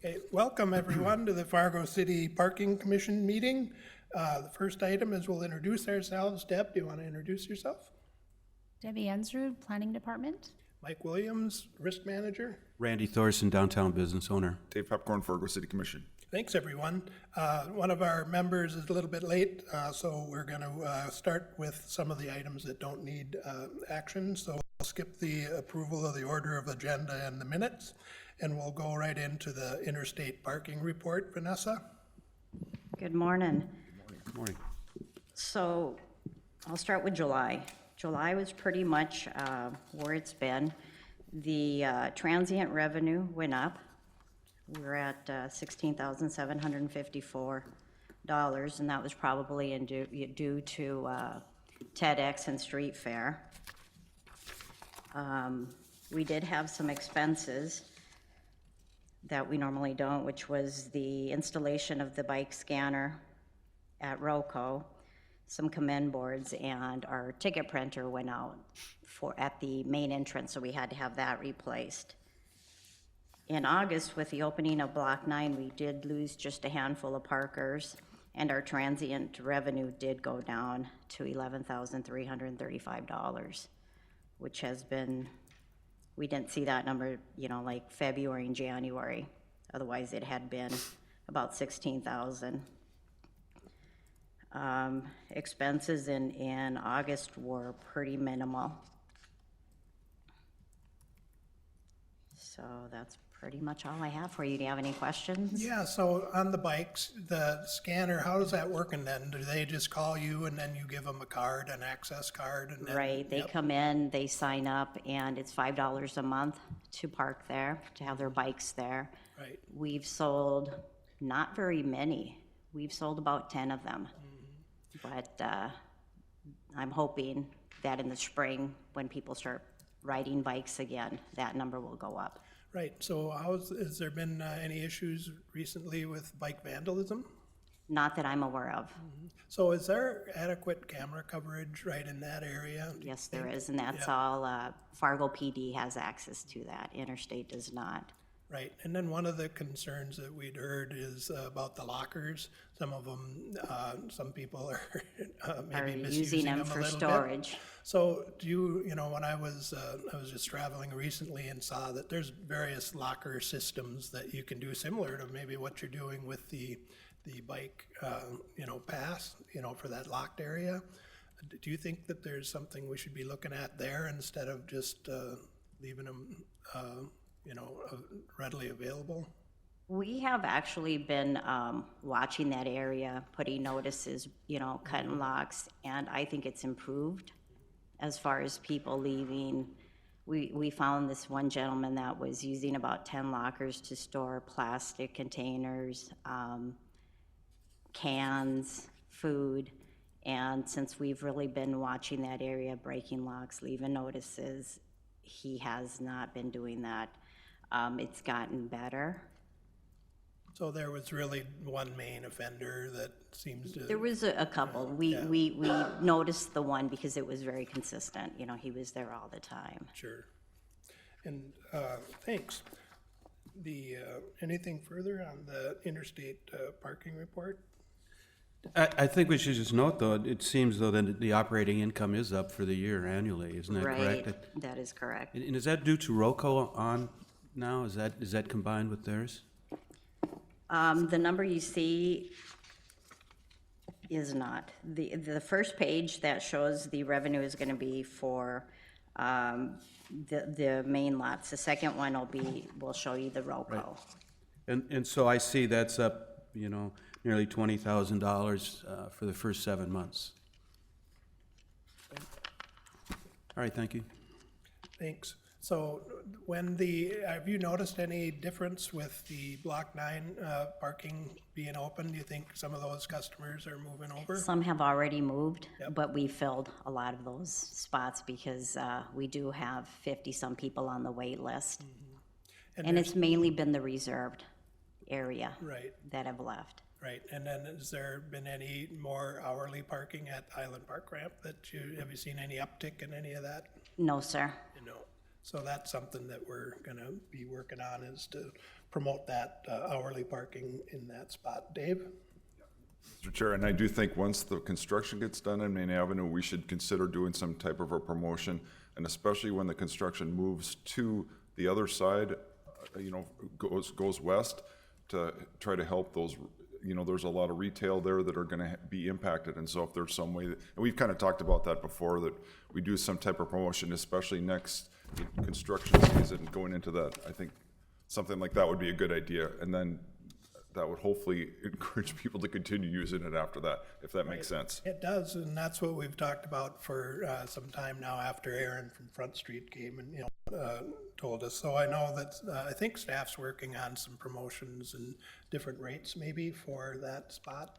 Okay, welcome everyone to the Fargo City Parking Commission meeting. The first item is we'll introduce ourselves. Deb, do you want to introduce yourself? Debbie Ensrud, Planning Department. Mike Williams, Risk Manager. Randy Thorson, downtown business owner. Dave Pepcorn, Fargo City Commission. Thanks, everyone. One of our members is a little bit late, so we're going to start with some of the items that don't need action. So we'll skip the approval of the order of agenda and the minutes, and we'll go right into the interstate parking report. Vanessa? Good morning. Good morning. So I'll start with July. July was pretty much where it's been. The transient revenue went up. We're at $16,754, and that was probably due to TEDx and street fair. We did have some expenses that we normally don't, which was the installation of the bike scanner at ROCO, some commend boards, and our ticket printer went out at the main entrance, so we had to have that replaced. In August, with the opening of Block 9, we did lose just a handful of parkers, and our transient revenue did go down to $11,335, which has been, we didn't see that number, like February and January. Otherwise, it had been about 16,000. Expenses in August were pretty minimal. So that's pretty much all I have for you. Do you have any questions? Yeah, so on the bikes, the scanner, how does that work? And then do they just call you and then you give them a card, an access card? And then, Right, they come in, they sign up, and it's $5 a month to park there, to have their bikes there. Right. We've sold not very many. We've sold about 10 of them. But I'm hoping that in the spring, when people start riding bikes again, that number will go up. Right, so has there been any issues recently with bike vandalism? Not that I'm aware of. So is there adequate camera coverage right in that area? Yes, there is, and that's all, Fargo PD has access to that. Interstate does not. Right, and then one of the concerns that we'd heard is about the lockers. Some of them, some people are maybe Are misusing using them a for little storage. bit. So do you, when I was just traveling recently and saw that there's various locker systems that you can do similar to maybe what you're doing with the bike, pass, for that locked area. Do you think that there's something we should be looking at there instead of just leaving them, readily available? We have actually been watching that area, putting notices, cutting locks, and I think it's improved as far as people leaving. We found this one gentleman that was using about 10 lockers to store plastic containers, cans, food, and since we've really been watching that area, breaking locks, leaving notices, he has not been doing that. It's gotten better. So there was really one main offender that seems to... There was a couple. We noticed the one because it was very consistent. He was there all the time. Sure. And thanks. Anything further on the interstate parking report? I think we should just note, though, it seems though that the operating income is up for the year annually, isn't that correct? Right, that is correct. And is that due to ROCO on now? Is that combined with theirs? The number you see is not. The first page that shows the revenue is going to be for the main lots. The second one will show you the ROCO. And so I see that's up, nearly $20,000 for the first 7 months. All right, thank you. Thanks. So have you noticed any difference with the Block 9 parking being open? Do you think some of those customers are moving over? Some have already moved, but we filled a lot of those spots because we do have 50-some people on the wait list. And it's mainly been the reserved area that have left. Right, and then has there been any more hourly parking at Island Park Ramp have you seen any uptick in any of that? No, sir. So that's something that we're gonna be working on, is to promote that hourly parking in that spot. Dave? Mr. Chair, and I do think once the construction gets done in Main Avenue, we should consider doing some type of a promotion, and especially when the construction moves to the other side, goes west, to try to help those, there's a lot of retail there that are gonna be impacted, and so if there's some way that, and we've kind of talked about that before, that we do some type of promotion, especially next construction season going into that, I think something like that would be a good idea, and then that would hopefully encourage people to continue using it after that, if that makes sense. It does, and that's what we've talked about for some time now, after Aaron from Front Street came and, told us. So I know that, I think staff's working on some promotions and different rates maybe for that spot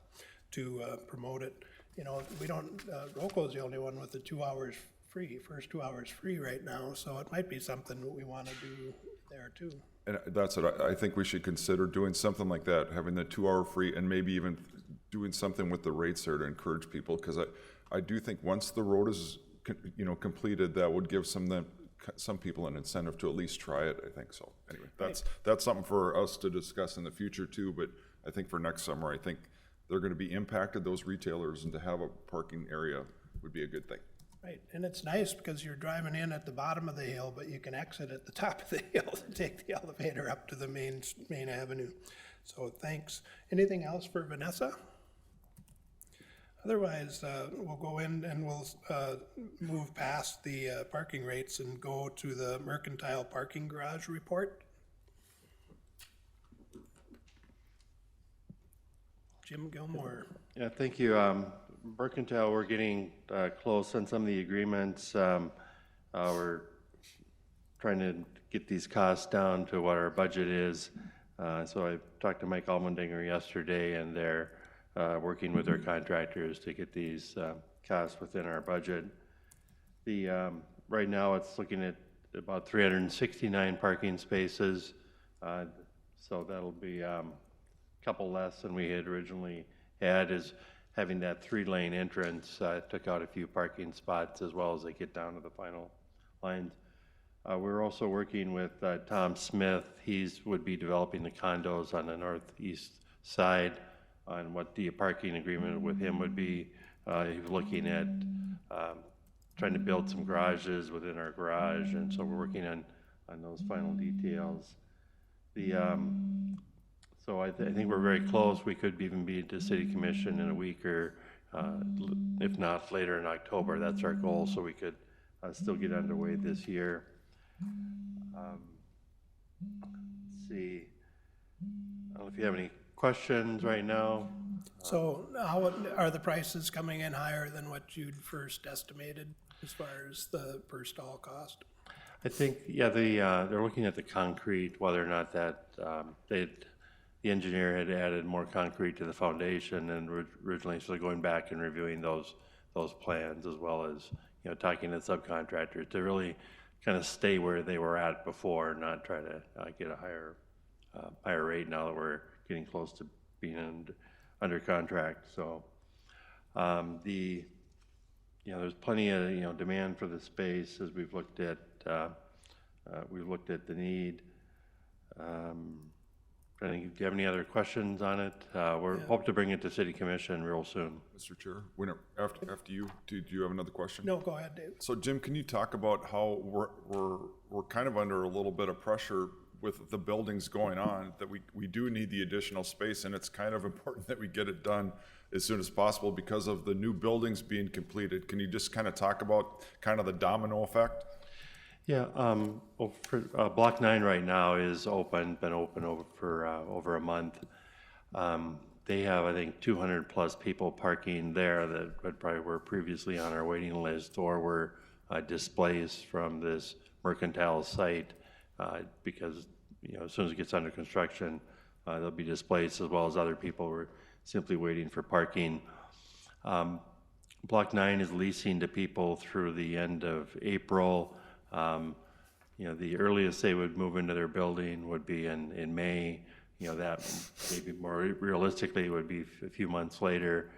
to promote it. We don't, Roco's the only one with the 2 hours free, first 2 hours free right now, so it might be something that we want to do there too. And that's what I think we should consider doing something like that, having the 2 hour free, and maybe even doing something with the rates there to encourage people, because I do think once the road is, completed, that would give some people an incentive to at least try it, I think so. Anyway, that's something for us to discuss in the future too, but I think for next summer, I think they're gonna be impacted, those retailers, and to have a parking area would be a good thing. Right, and it's nice because you're driving in at the bottom of the hill, but you can exit at the top of the hill to take the elevator up to the main avenue. So thanks. Anything else for Vanessa? Otherwise, we'll go in and we'll move past the parking rates and go to the mercantile parking garage report. Jim Gilmore. Yeah, thank you. Mercantile, we're getting close on some of the agreements. We're trying to get these costs down to what our budget is. So I talked to Mike Allmendinger yesterday, and they're working with their contractors to get these costs within our budget. Right now, it's looking at about 369 parking spaces. So that'll be a couple less than we had originally had. Is having that 3-lane entrance took out a few parking spots as well as they get down to the final lines. We're also working with Tom Smith. Would be developing the condos on the northeast side on what the parking agreement with him would be. He's looking at trying to build some garages within our garage, and so we're working on those final details. So I think we're very close. We could even be to City Commission in a week, or if not later in October. That's our goal, so we could still get underway this year. Let's see. I don't know if you have any questions right now. So how are the prices coming in higher than what you'd first estimated as far as the per stall cost? I think, yeah, they're looking at the concrete, whether or not that the engineer had added more concrete to the foundation, and originally, so going back and reviewing those plans, as well as talking to subcontractors to really kind of stay where they were at before, not try to get a higher rate now that we're getting close to being under contract. So there's plenty of demand for the space as we've looked at the need. Do you have any other questions on it? We're hope to bring it to City Commission real soon. Mr. Chair, after you, do you have another question? No, go ahead, Dave. So Jim, can you talk about how we're kind of under a little bit of pressure with the buildings going on, that we do need the additional space, and it's kind of important that we get it done as soon as possible because of the new buildings being completed. Can you just kind of talk about kind of the domino effect? Yeah, Block 9 right now is been open for over a month. They have, I think, 200 plus people parking there that probably were previously on our waiting list or were displaced from this mercantile site because as soon as it gets under construction, they'll be displaced, as well as other people who are simply waiting for parking. Block 9 is leasing to people through the end of April. The earliest they would move into their building would be in May. That maybe more realistically would be a few months later.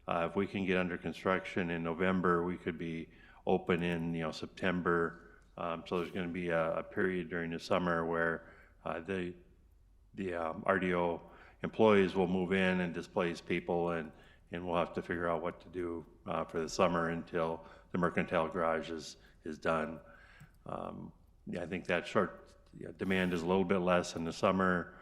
If we can get under construction in November, we could be open in September So there's going to be a period during the summer where the RDO employees will move in and displace people, and we'll have to figure out what to do for the summer until the Mercantile Garage is done. Yeah, I think that demand is a little bit less in the summer.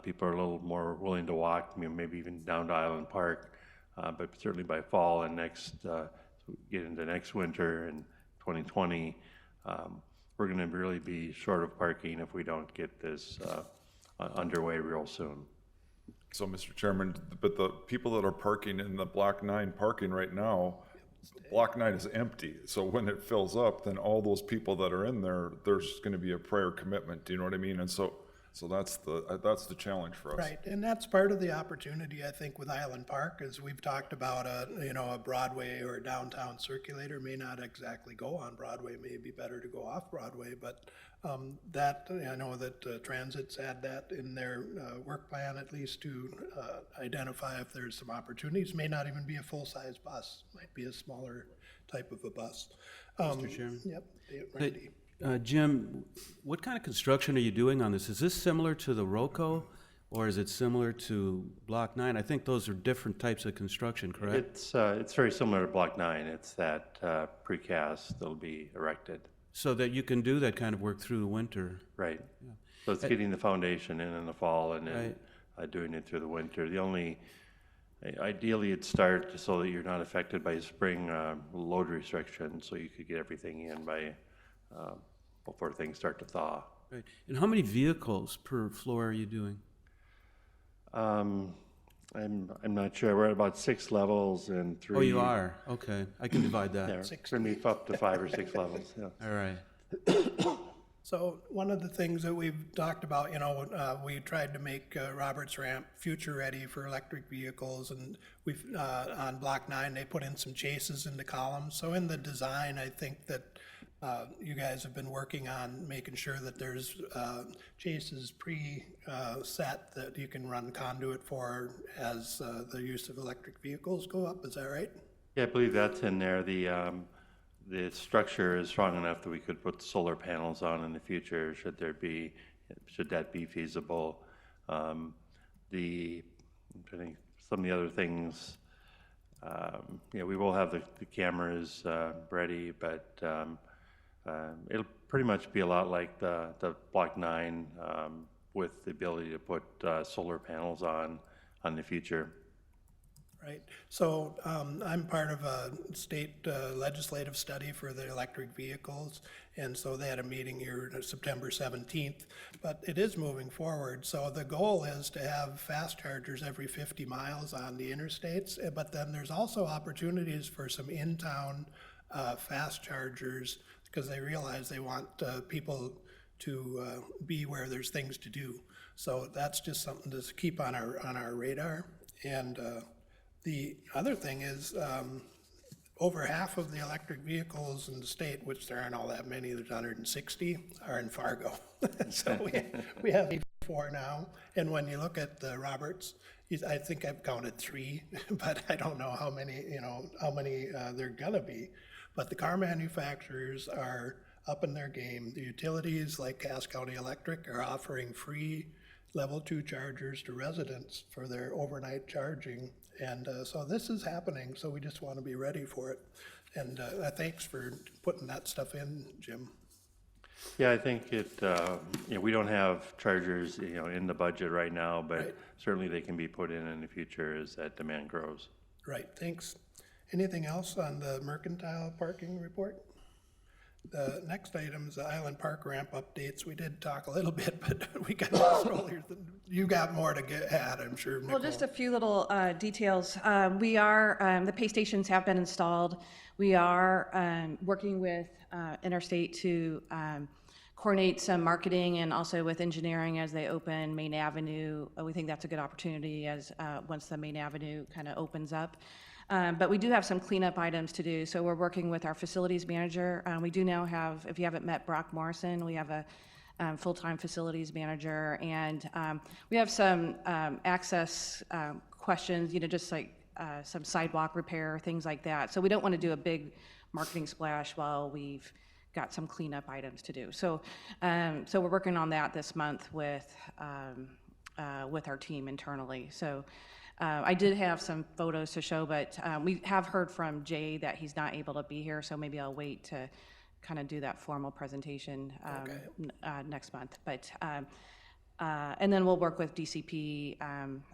People are a little more willing to walk, maybe even down to Island Park. But certainly by fall and get into next winter in 2020, we're going to really be short of parking if we don't get this underway real soon. So, Mr. Chairman, but the people that are parking in the Block 9 parking right now, Block 9 is empty. So when it fills up, then all those people that are in there, there's going to be a prior commitment. Do you know what I mean? And so that's the challenge for us. Right, and that's part of the opportunity, I think, with Island Park, is we've talked about a Broadway or a downtown circulator may not exactly go on Broadway, may be better to go off Broadway, but I know that Transit's had that in their work plan, at least to identify if there's some opportunities. May not even be a full-size bus, might be a smaller type of a bus. Mr. Chairman? Yep, Randy. Jim, what kind of construction are you doing on this? Is this similar to the ROCO, or is it similar to Block 9? I think those are different types of construction, correct? It's very similar to Block 9. It's that precast that'll be erected. So that you can do that kind of work through the winter. Right. So it's getting the foundation in the fall and then doing it through the winter. Ideally it'd start so that you're not affected by spring load restrictions, so you could get everything in by before things start to thaw. Right. And how many vehicles per floor are you doing? I'm not sure. We're at about 6 levels and 3. Oh, you are? Okay, I can divide that. Yeah, it's going to be up to 5 or 6 levels. Yeah. All right. So one of the things that we've talked about, we tried to make Roberts Ramp future-ready for electric vehicles, and we've, on Block 9, they put in some chases in the columns. So in the design, I think that you guys have been working on making sure that there's chases pre-set that you can run conduit for as the use of electric vehicles go up. Is that right? Yeah, I believe that's in there. The structure is strong enough that we could put solar panels on in the future, should that be feasible. I think some of the other things, we will have the cameras ready, but it'll pretty much be a lot like the Block 9 with the ability to put solar panels on the future. Right. So I'm part of a state legislative study for the electric vehicles, and so they had a meeting here September 17th, but it is moving forward. So the goal is to have fast chargers every 50 miles on the interstates, but then there's also opportunities for some in-town fast chargers, because they realize they want people to be where there's things to do. So that's just something to keep on our radar. And the other thing is, over half of the electric vehicles in the state, which there aren't all that many, there's 160, are in Fargo. So we have 4 now. And when you look at the Roberts, I think I've counted 3, but I don't know how many there are gonna be. But the car manufacturers are up in their game. The utilities like Cass County Electric are offering free level 2 chargers to residents for their overnight charging. And so this is happening, so we just want to be ready for it. And thanks for putting that stuff in, Jim. Yeah, I think we don't have chargers, in the budget right now, but Right. certainly they can be put in the future as that demand grows. Right, thanks. Anything else on the mercantile parking report? The next item is the Island Park ramp updates. We did talk a little bit, but we got earlier. You got more to add, I'm sure, Nicole. Well, just a few little details. The pay stations have been installed. We are working with Interstate to coordinate some marketing and also with engineering as they open Main Avenue. We think that's a good opportunity once the Main Avenue kind of opens up. But we do have some cleanup items to do. So we're working with our facilities manager. We do now have, if you haven't met Brock Morrison, we have a full-time facilities manager. And we have some access questions, just like some sidewalk repair, things like that. So we don't want to do a big marketing splash while we've got some cleanup items to do. So, so we're working on that this month with our team internally. So I did have some photos to show, but we have heard from Jay that he's not able to be here, so maybe I'll wait to kind of do that formal presentation next month. But and then we'll work with DCP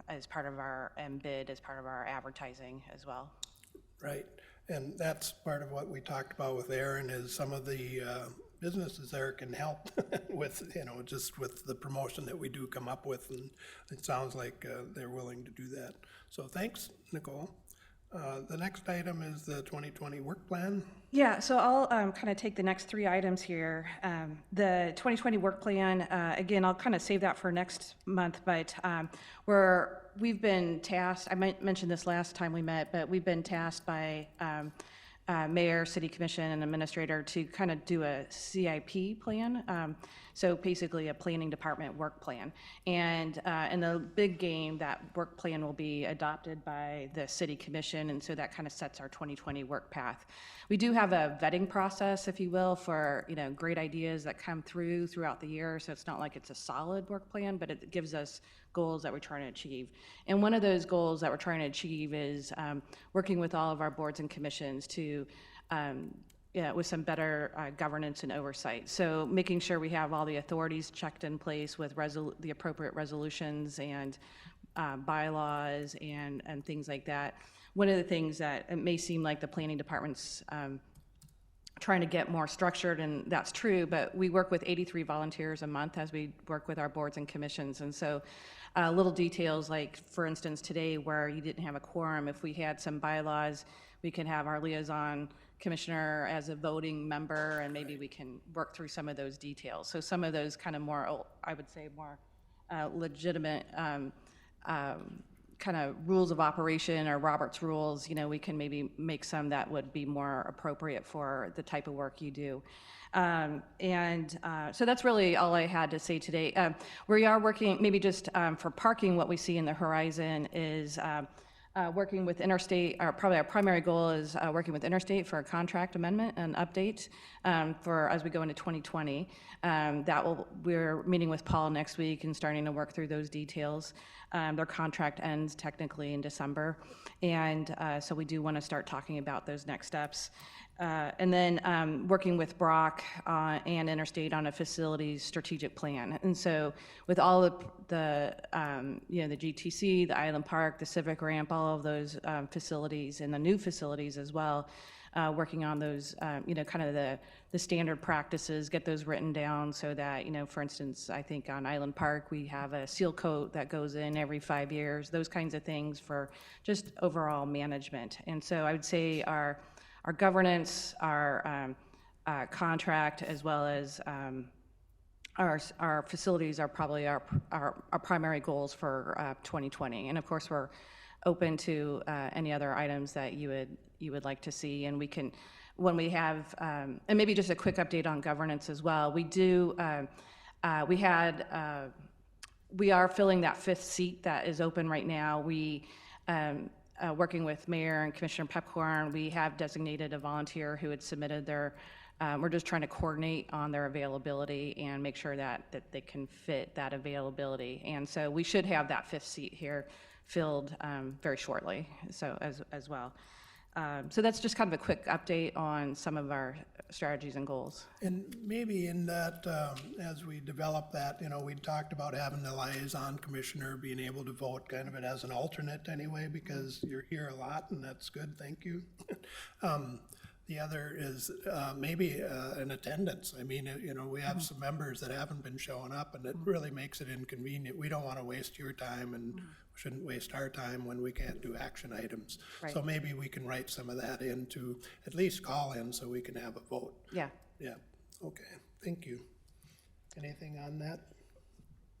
as part of our bid, as part of our advertising as well. Right, and that's part of what we talked about with Aaron, is some of the businesses there can help with, just with the promotion that we do come up with, and it sounds like they're willing to do that. So thanks, Nicole. The next item is the 2020 work plan. Yeah, so I'll kind of take the next three items here. The 2020 work plan, again, I'll kind of save that for next month, but we've been tasked, I might mention this last time we met, but we've been tasked by mayor, city commission, and administrator to kind of do a CIP plan. So basically a planning department work plan. And in the big game, that work plan will be adopted by the city commission, and so that kind of sets our 2020 work path. We do have a vetting process, if you will, for great ideas that come throughout the year, so it's not like it's a solid work plan, but it gives us goals that we're trying to achieve. And one of those goals that we're trying to achieve is working with all of our boards and commissions to with some better governance and oversight. So making sure we have all the authorities checked in place with the appropriate resolutions and bylaws and things like that. One of the things that it may seem like the planning department's trying to get more structured, and that's true, but we work with 83 volunteers a month as we work with our boards and commissions. And so little details like, for instance, today where you didn't have a quorum, if we had some bylaws, we can have our liaison commissioner as a voting member, and maybe we can work through some of those details. So some of those kind of more, I would say, more legitimate kind of rules of operation or Robert's rules, we can maybe make some that would be more appropriate for the type of work you do. So that's really all I had to say today. We are working, maybe just for parking, what we see in the horizon is working with Interstate. Probably our primary goal is working with Interstate for a contract amendment and update for as we go into 2020. We're meeting with Paul next week and starting to work through those details. Their contract ends technically in December, and so we do want to start talking about those next steps. And then working with Brock and Interstate on a facilities strategic plan. And so with all of the the GTC, the Island Park, the Civic Ramp, all of those facilities and the new facilities as well, working on those, kind of the standard practices, get those written down so that, for instance, I think on Island Park, we have a seal coat that goes in every 5 years, those kinds of things for just overall management. And so I would say our governance, our contract, as well as our facilities are probably our primary goals for 2020. And of course, we're open to any other items that you would like to see. And we can, when we have, and maybe just a quick update on governance as well. We do, we are filling that 5th seat that is open right now. We, working with Mayor and Commissioner Pepcorn, we have designated a volunteer who had submitted their, we're just trying to coordinate on their availability and make sure that they can fit that availability. And so we should have that 5th seat here filled very shortly, so as well. So that's just kind of a quick update on some of our strategies and goals. And maybe in that, as we develop that, we talked about having the liaison commissioner being able to vote kind of it as an alternate anyway, because you're here a lot, and that's good, thank you. The other is maybe an attendance. I mean, we have some members that haven't been showing up, and it really makes it inconvenient. We don't want to waste your time, and we shouldn't waste our time when we can't do action items. Right. So maybe we can write some of that in to at least call in so we can have a vote. Yeah. Yeah, okay, thank you. Anything on that?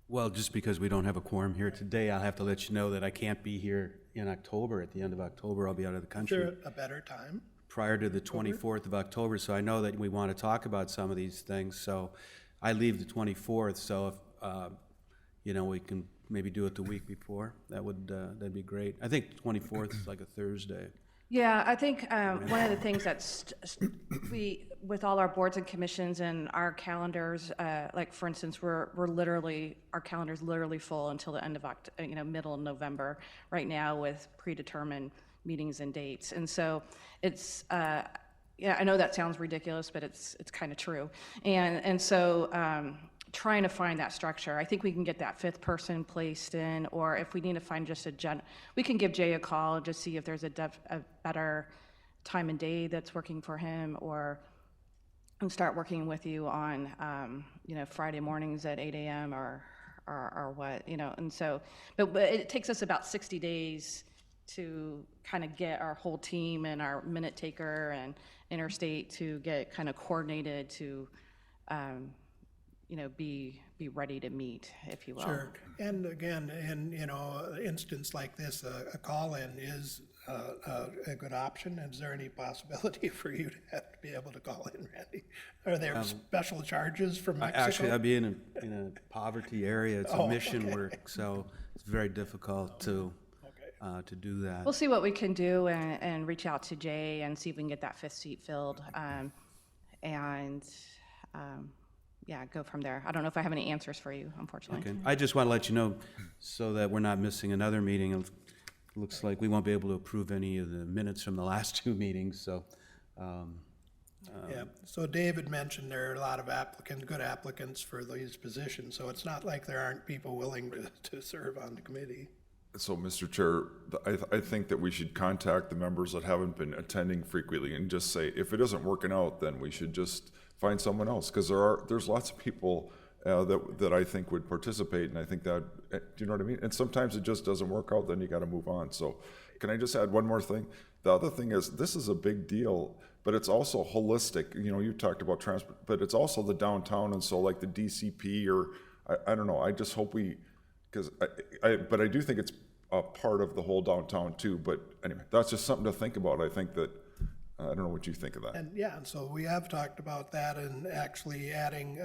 Well, just because we don't have a quorum here today, I'll have to let you know that I can't be here in October. At the end of October, I'll be out of the Is country there a better time? prior to the 24th of October, so I know that we want to talk about some of these things. So I leave the 24th, so if, we can maybe do it the week before, that'd be great. I think 24th is like a Thursday. Yeah, I think one of the things that's, with all our boards and commissions and our calendars, like for instance, we're literally, our calendar's literally full until the end of middle of November right now with predetermined meetings and dates. And so it's, yeah, I know that sounds ridiculous, but it's kind of true. And so trying to find that structure, I think we can get that fifth person placed in, or if we need to find just we can give Jay a call and just see if there's a better time and day that's working for him, and start working with you on, Friday mornings at 8 a.m. or what, and so, but it takes us about 60 days to kind of get our whole team and our minute taker and interstate to get kind of coordinated to, be ready to meet, if you will. Sure. And again, in, instance like this, a call-in is a good option. Is there any possibility for you to have to be able to call in, Randy? Are there special charges from Mexico? Actually, I'd be in a poverty area. It's a mission work, so it's very difficult to do that. We'll see what we can do and reach out to Jay and see if we can get that fifth seat filled. Yeah, go from there. I don't know if I have any answers for you, unfortunately. Okay. I just want to let you know so that we're not missing another meeting. It looks like we won't be able to approve any of the minutes from the last two meetings, so. Yeah, so David mentioned there are a lot of good applicants for these positions, so it's not like there aren't people willing to serve on the committee. So, Mr. Chair, I think that we should contact the members that haven't been attending frequently and just say, if it isn't working out, then we should just find someone else, because there's lots of people that I think would participate, and I think that, do you know what I mean? And sometimes it just doesn't work out, then you got to move on. So can I just add one more thing? The other thing is, this is a big deal, but it's also holistic. You talked about transport, but it's also the downtown, and so like the DCP, or I don't know, I just hope but I do think it's a part of the whole downtown too. But anyway, that's just something to think about. I think that, I don't know what you think of that. And yeah, and so we have talked about that and actually adding,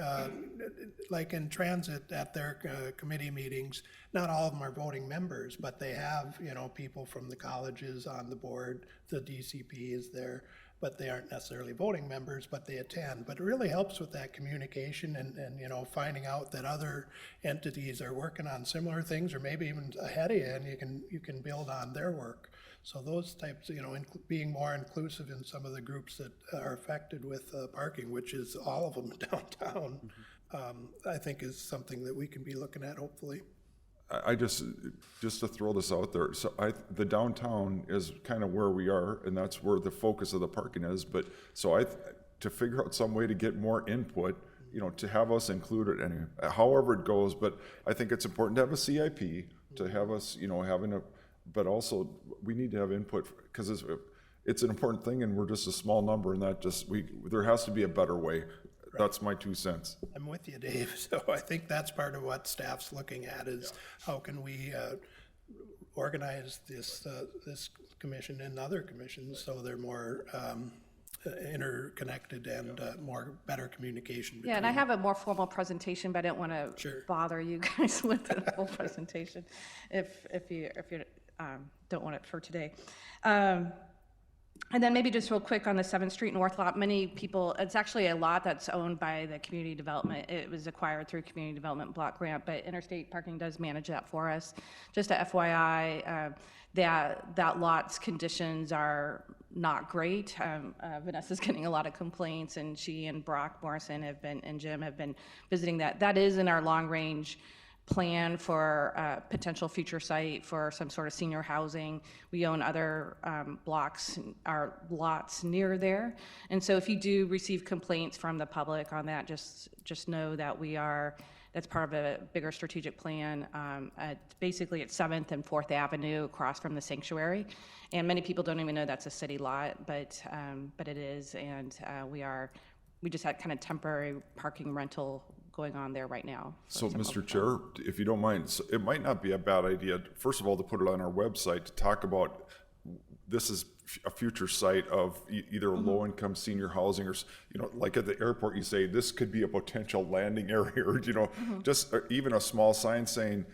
like in transit at their committee meetings, not all of them are voting members, but they have, people from the colleges on the board, the DCP is there, but they aren't necessarily voting members, but they attend. But it really helps with that communication and finding out that other entities are working on similar things, or maybe even ahead of you, and you can build on their work. So those types, being more inclusive in some of the groups that are affected with parking, which is all of them downtown, I think is something that we can be looking at, hopefully. I just to throw this out there, so the downtown is kind of where we are, and that's where the focus of the parking is. But so to figure out some way to get more input, to have us included anyway, however it goes. But I think it's important to have a CIP, to have us, but also we need to have input, because it's an important thing, and we're just a small number, and there has to be a better way. That's my 2 cents. I'm with you, Dave. So I think that's part of what staff's looking at is how can we organize this commission and other commissions so they're more interconnected and better communication between. Yeah, and I have a more formal presentation, but I didn't want to bother you guys with the full presentation if you don't want it for today. And then maybe just real quick on the 7th Street North lot, many people, it's actually a lot that's owned by the community development. It was acquired through community development block grant, but Interstate Parking does manage that for us. Just a FYI, that lot's conditions are not great. Vanessa's getting a lot of complaints, and she and Brock Morrison and Jim have been visiting that. That is in our long range plan for a potential future site for some sort of senior housing. We own other blocks, our lots near there. And so if you do receive complaints from the public on that, just know that that's part of a bigger strategic plan. Basically it's 7th and 4th Avenue across from the sanctuary. And many people don't even know that's a city lot, but it is. And we just had kind of temporary parking rental going on there right now. So, Mr. Chair, if you don't mind, so it might not be a bad idea, first of all, to put it on our website to talk about this is a future site of either low-income senior housing, or like at the airport, you say this could be a potential landing area, or just even a small sign saying,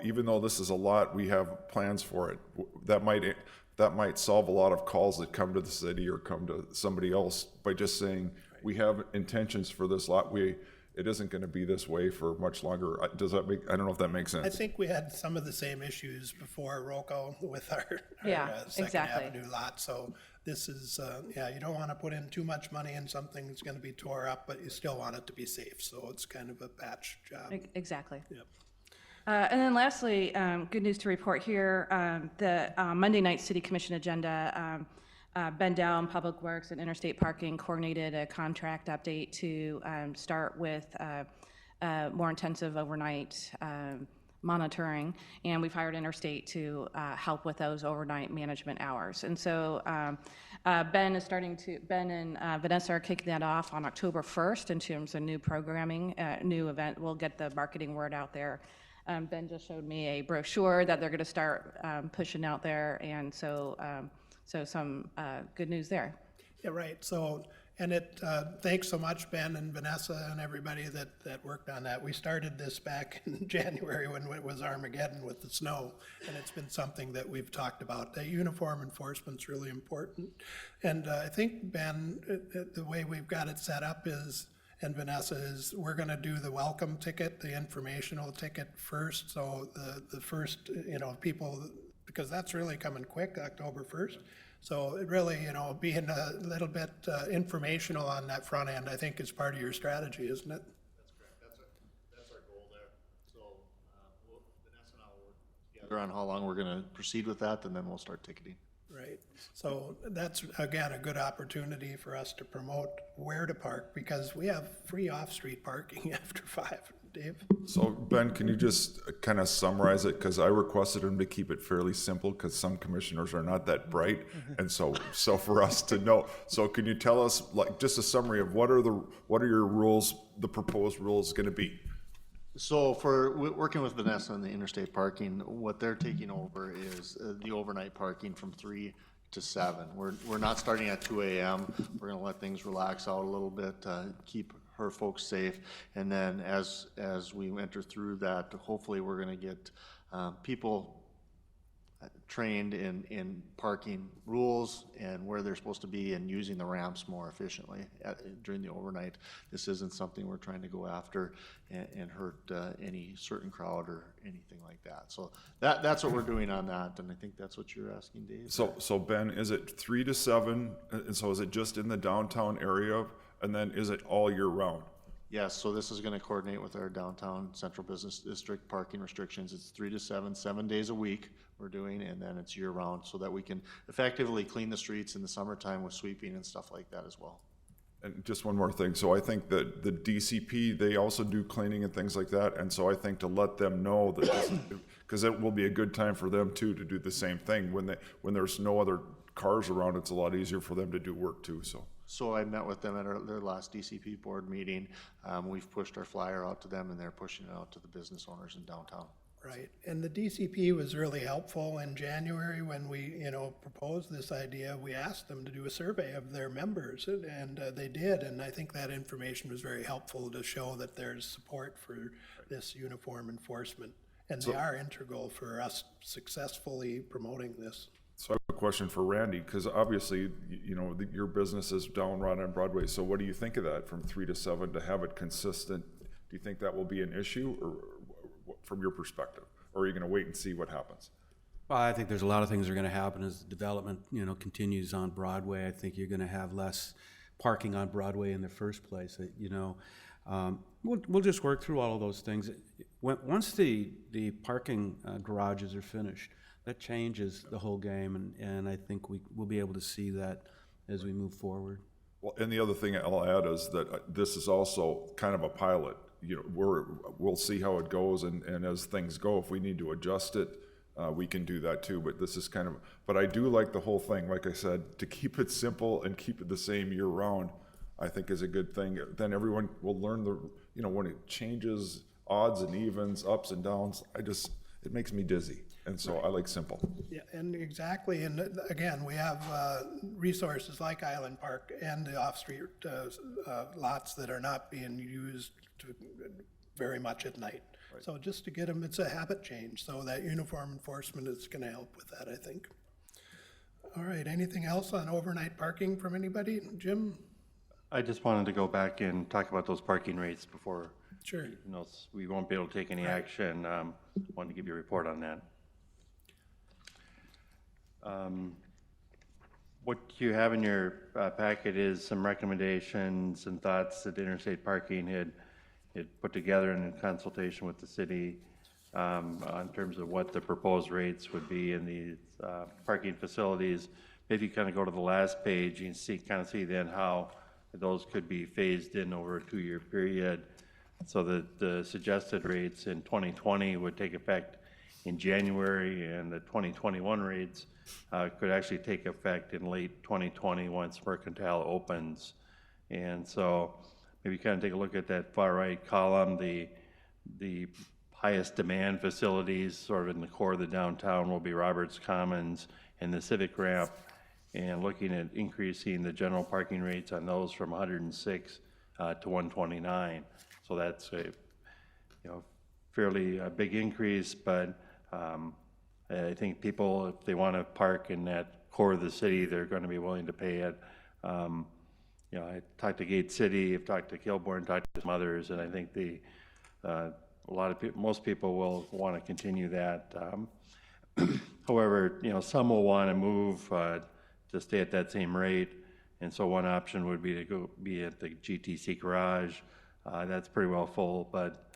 even though this is a lot, we have plans for it. That might that might solve a lot of calls that come to the city or come to somebody else by just saying, we have intentions for this lot. It isn't going to be this way for much longer. Does that make, I don't know if that makes I sense. think we had some of the same issues before ROCO with our Yeah, Second exactly. Avenue lot. So this is, yeah, you don't want to put in too much money in something that's going to be tore up, but you still want it to be safe. So it's kind of a patch job. Exactly. Yep. And then lastly, good news to report here, the Monday night city commission agenda, Ben Down, Public Works and Interstate Parking coordinated a contract update to start with more intensive overnight monitoring, and we've hired Interstate to help with those overnight management hours. And so Ben and Vanessa are kicking that off on October 1st in terms of new programming, new event. We'll get the marketing word out there. Ben just showed me a brochure that they're going to start pushing out there, and so some good news there. Yeah, right. So, and thanks so much, Ben and Vanessa and everybody that worked on that. We started this back in January when it was Armageddon with the snow, and it's been something that we've talked about. That uniform enforcement's really important. And I think, Ben, the way we've got it set up is, and Vanessa, is we're gonna do the welcome ticket, the informational ticket first. So the first, people, because that's really coming quick, October 1st. So it really, being a little bit informational on that front end, I think is part of your strategy, isn't it? That's correct. That's our goal there. So, Vanessa and I will work together on how long we're gonna proceed with that, and then we'll start ticketing. Right. So that's, again, a good opportunity for us to promote where to park, because we have free off-street parking after 5. Dave? So Ben, can you just kind of summarize it? Because I requested him to keep it fairly simple because some commissioners are not that bright. And so for us to know, so can you tell us like just a summary of what are your rules, the proposed rules going to be? So for working with Vanessa on the interstate parking, what they're taking over is the overnight parking from 3 to 7. We're not starting at 2 a.m. We're gonna let things relax out a little bit, keep her folks safe. And then as we enter through that, hopefully we're gonna get people trained in parking rules and where they're supposed to be and using the ramps more efficiently during the overnight. This isn't something we're trying to go after and hurt any certain crowd or anything like that. So that's what we're doing on that, and I think that's what you're asking, Dave. So Ben, is it 3 to 7? And so is it just in the downtown area? And then is it all year round? Yes, so this is gonna coordinate with our downtown central business district parking restrictions. It's 3 to 7, 7 days a week we're doing, and then it's year round so that we can effectively clean the streets in the summertime with sweeping and stuff like that as well. And just one more thing. So I think that the DCP, they also do cleaning and things like that. And so I think to let them know that, because it will be a good time for them too to do the same thing. When there's no other cars around, it's a lot easier for them to do work too, so. So I met with them at their last DCP board meeting. We've pushed our flyer out to them, and they're pushing it out to the business owners in downtown. Right. And the DCP was really helpful in January when we, proposed this idea. We asked them to do a survey of their members, and they did. And I think that information was very helpful to show that there's support for this uniform enforcement. And they are integral for us successfully promoting this. So I have a question for Randy, because obviously, your business is down right on Broadway. So what do you think of that from 3 to 7 to have it consistent? Do you think that will be an issue or from your perspective? Or are you going to wait and see what happens? Well, I think there's a lot of things that are going to happen as the development, continues on Broadway. I think you're going to have less parking on Broadway in the first place. We'll just work through all of those things. Once the parking garages are finished, that changes the whole game, and I think we'll be able to see that as we move forward. Well, and the other thing I'll add is that this is also kind of a pilot. We'll see how it goes, and as things go, if we need to adjust it, we can do that too. But this is but I do like the whole thing. Like I said, to keep it simple and keep it the same year round, I think is a good thing. Then everyone will learn when it changes, odds and evens, ups and downs. It makes me dizzy. And so I like simple. Yeah, and exactly. And again, we have resources like Island Park and the off-street lots that are not being used very much at night. Right. So just to get them, it's a habit change. So that uniform enforcement is going to help with that, I think. All right, anything else on overnight parking from anybody? Jim? I just wanted to go back and talk about those parking rates before, Sure. we won't be able to take any action. Wanted to give you a report on that. What you have in your packet is some recommendations and thoughts that Interstate Parking had put together in consultation with the city on terms of what the proposed rates would be in these parking facilities. If you kind of go to the last page, you can kind of see then how those could be phased in over a 2-year period. So that the suggested rates in 2020 would take effect in January, and the 2021 rates could actually take effect in late 2020 once Mercantile opens. And so maybe kind of take a look at that far right column. The highest demand facilities sort of in the core of the downtown will be Roberts Commons and the Civic Ramp, and looking at increasing the general parking rates on those from 106 to 129. So that's a fairly big increase, but I think people, if they want to park in that core of the city, they're going to be willing to pay it. I talked to Gate City, I've talked to Kilbourne, talked to some others, and I think most people will want to continue that. However, some will want to move to stay at that same rate, and so one option would be to be at the GTC garage. That's pretty well full, but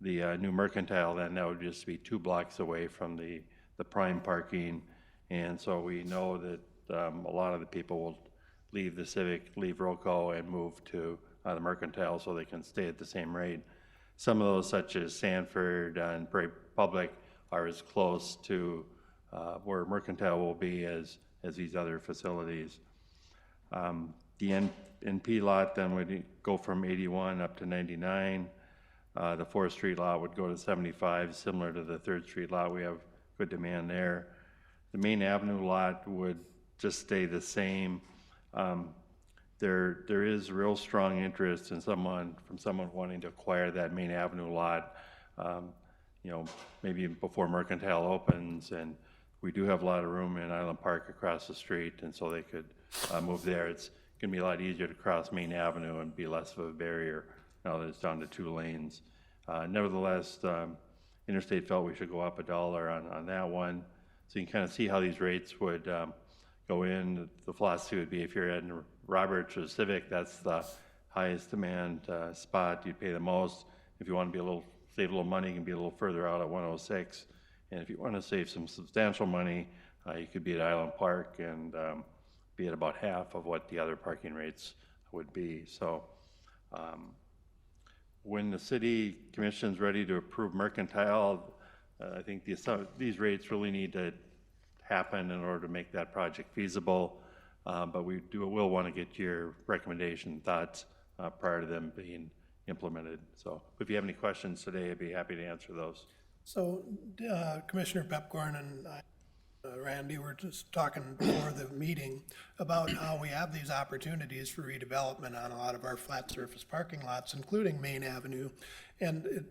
the new Mercantile, then that would just be 2 blocks away from the prime parking, and so we know that a lot of the people will leave the Civic, leave Roco, and move to the Mercantile so they can stay at the same rate. Some of those, such as Sanford and Prairie Public, are as close to where Mercantile will be as these other facilities. The NP lot then would go from 81 up to 99. The 4th Street lot would go to 75, similar to the 3rd Street lot. We have good demand there. The Main Avenue lot would just stay the same. There is real strong interest in someone wanting to acquire that Main Avenue lot, maybe before Mercantile opens, and we do have a lot of room in Island Park across the street, and so they could move there. It's going to be a lot easier to cross Main Avenue and be less of a barrier now that it's down to 2 lanes. Nevertheless, Interstate felt we should go up $1 on that one. So you can kind of see how these rates would go in. The philosophy would be if you're in Roberts or Civic, that's the highest demand spot, you'd pay the most. If you want to save a little money, you can be a little further out at 106. And if you want to save some substantial money, you could be at Island Park and be at about half of what the other parking rates would be. So when the city commission's ready to approve Mercantile, I think these rates really need to happen in order to make that project feasible. But we'll want to get your recommendation thoughts prior to them being implemented. So if you have any questions today, I'd be happy to answer those. So Commissioner Pepcorn and Randy were just talking before the meeting about how we have these opportunities for redevelopment on a lot of our flat surface parking lots, including Main Avenue. And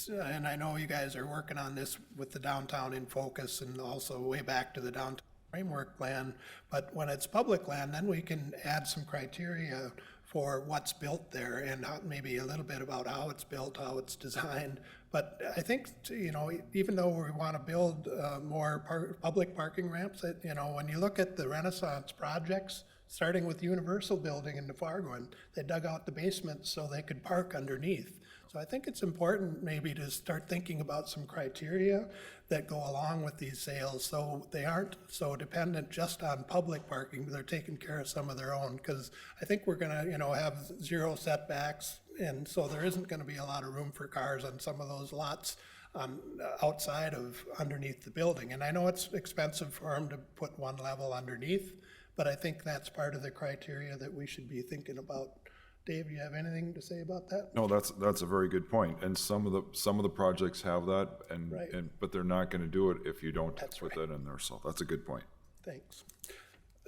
and I know you guys are working on this with the downtown in focus and also way back to the downtown framework plan. But when it's public land, then we can add some criteria for what's built there and maybe a little bit about how it's built, how it's designed. But I think, even though we want to build more public parking ramps, when you look at the Renaissance projects, starting with Universal Building in Fargo, they dug out the basement so they could park underneath. So I think it's important maybe to start thinking about some criteria that go along with these sales so they aren't so dependent just on public parking, but they're taking care of some of their own. Because I think we're going to, have 0 setbacks, and so there isn't going to be a lot of room for cars on some of those lots outside of underneath the building. And I know it's expensive for them to put one level underneath, but I think that's part of the criteria that we should be thinking about. Dave, you have anything to say about that? No, that's a very good point. And some of the projects have that, but they're not going to do it if you don't put that in there. So that's a good point. Thanks.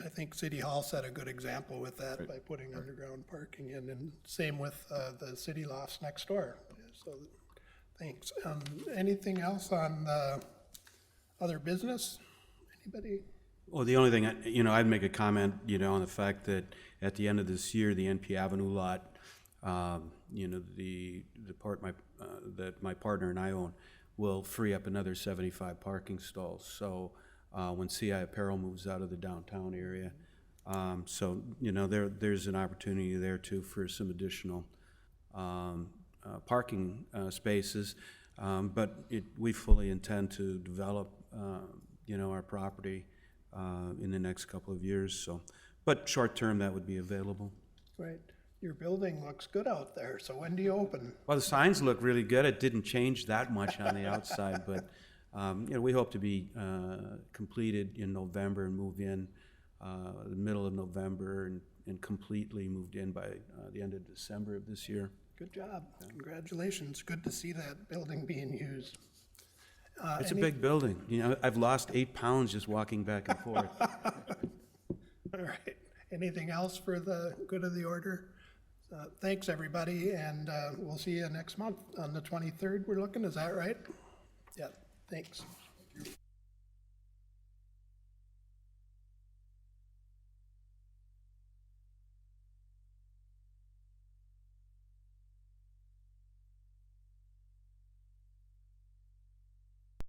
I think City Hall set a good example with that by putting underground parking in, and same with the city lofts next door. So, thanks. Anything else on other business? Anybody? Well, the only thing, I'd make a comment, on the fact that at the end of this year, the NP Avenue lot, the part that my partner and I own will free up another 75 parking stalls. So when CI Apparel moves out of the downtown area, there's an opportunity there too for some additional parking spaces. But we fully intend to develop, our property in the next couple of years. So, but short term, that would be available. Right. Your building looks good out there, so when do you open? Well, the signs look really good. It didn't change that much on the outside, but we hope to be completed in November and move in the middle of November and completely moved in by the end of December of this year. Good job. Congratulations. Good to see that building being used. It's a big building. I've lost 8 pounds just walking back and forth. All right. Anything else for the good of the order? Thanks, everybody, and we'll see you next month on the 23rd. We're looking, is that right? Yeah, thanks.